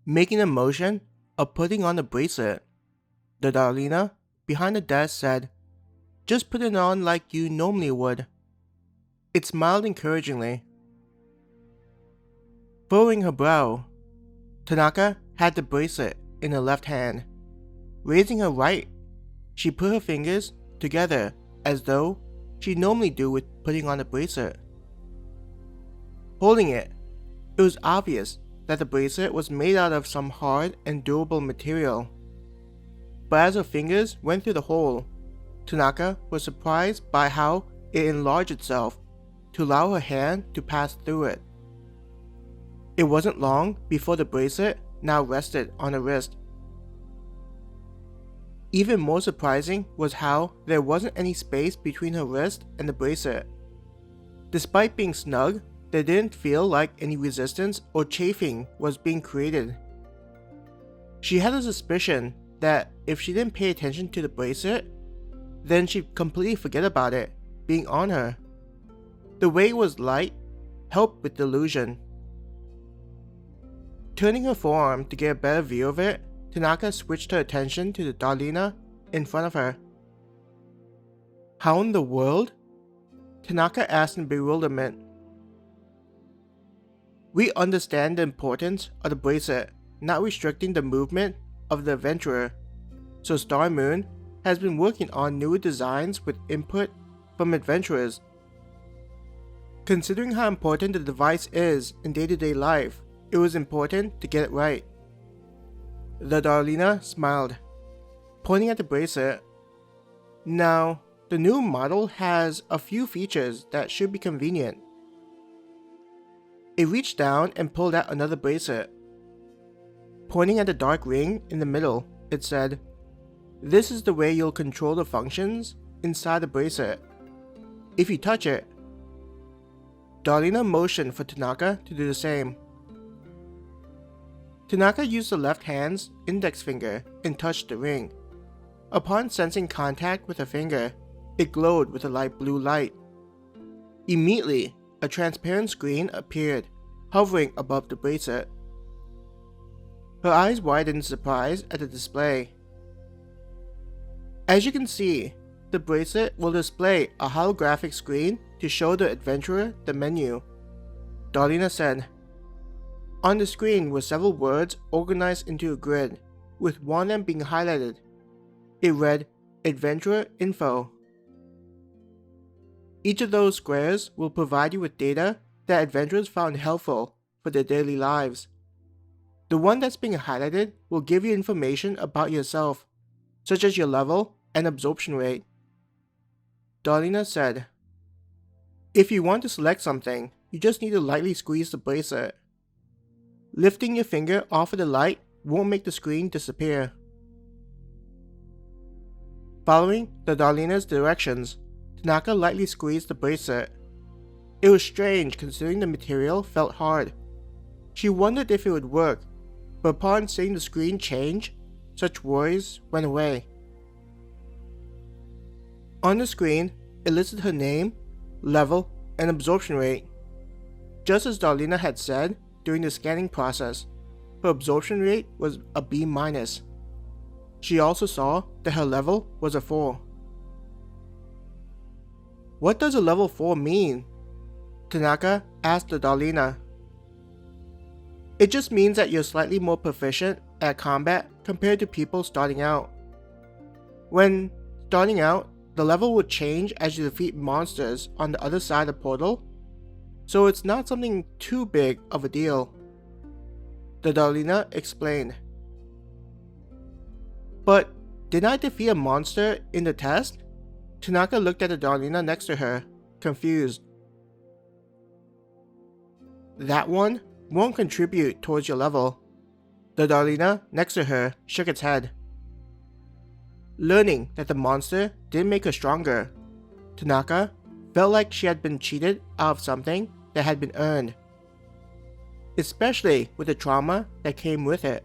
making a motion of putting on the bracelet. The Darlena, behind the desk, said, "Just put it on like you normally would." It smiled encouragingly. Furrowing her brow, Tanaka had the bracelet in her left hand. Raising her right, she put her fingers together as though she'd normally do with putting on the bracelet. Holding it, it was obvious that the bracelet was made out of some hard and durable material. But as her fingers went through the hole, Tanaka was surprised by how it enlarged itself to allow her hand to pass through it. It wasn't long before the bracelet now rested on her wrist. Even more surprising was how there wasn't any space between her wrist and the bracelet. Despite being snug, there didn't feel like any resistance or chafing was being created. She had a suspicion that if she didn't pay attention to the bracelet, then she'd completely forget about it being on her. The way it was light helped with the illusion. Turning her forearm to get a better view of it, Tanaka switched her attention to the Darlena in front of her. "How in the world?" Tanaka asked in bewilderment. "We understand the importance of the bracelet not restricting the movement of the adventurer, so Star Moon has been working on newer designs with input from adventurers. Considering how important the device is in day-to-day life, it was important to get it right." The Darlena smiled, pointing at the bracelet. "Now, the new model has a few features that should be convenient." It reached down and pulled out another bracelet. Pointing at the dark ring in the middle, it said, "This is the way you'll control the functions inside the bracelet. If you touch it..." Darlena motioned for Tanaka to do the same. Tanaka used the left hand's index finger and touched the ring. Upon sensing contact with her finger, it glowed with a light blue light. Immediately, a transparent screen appeared, hovering above the bracelet. Her eyes widened in surprise at the display. As you can see, the bracelet will display a holographic screen to show the adventurer the menu. Darlena said. On the screen were several words organized into a grid, with one of them being highlighted. It read, "Adventurer Info." Each of those squares will provide you with data that adventurers found helpful for their daily lives. The one that's being highlighted will give you information about yourself, such as your level and absorption rate. Darlena said, "If you want to select something, you just need to lightly squeeze the bracelet. Lifting your finger off of the light won't make the screen disappear." Following the Darlena's directions, Tanaka lightly squeezed the bracelet. It was strange considering the material felt hard. She wondered if it would work, but upon seeing the screen change, such worries went away. On the screen, it listed her name, level, and absorption rate. Just as Darlena had said during the scanning process, her absorption rate was a B-. She also saw that her level was a 4. "What does a level 4 mean?" Tanaka asked the Darlena. "It just means that you're slightly more proficient at combat compared to people starting out. When starting out, the level will change as you defeat monsters on the other side of the portal, so it's not something too big of a deal," the Darlena explained. "But didn't I defeat a monster in the test?" Tanaka looked at the Darlena next to her, confused. "That one won't contribute towards your level." The Darlena next to her shook its head. Learning that the monster didn't make her stronger, Tanaka felt like she had been cheated out of something that had been earned, especially with the trauma that came with it.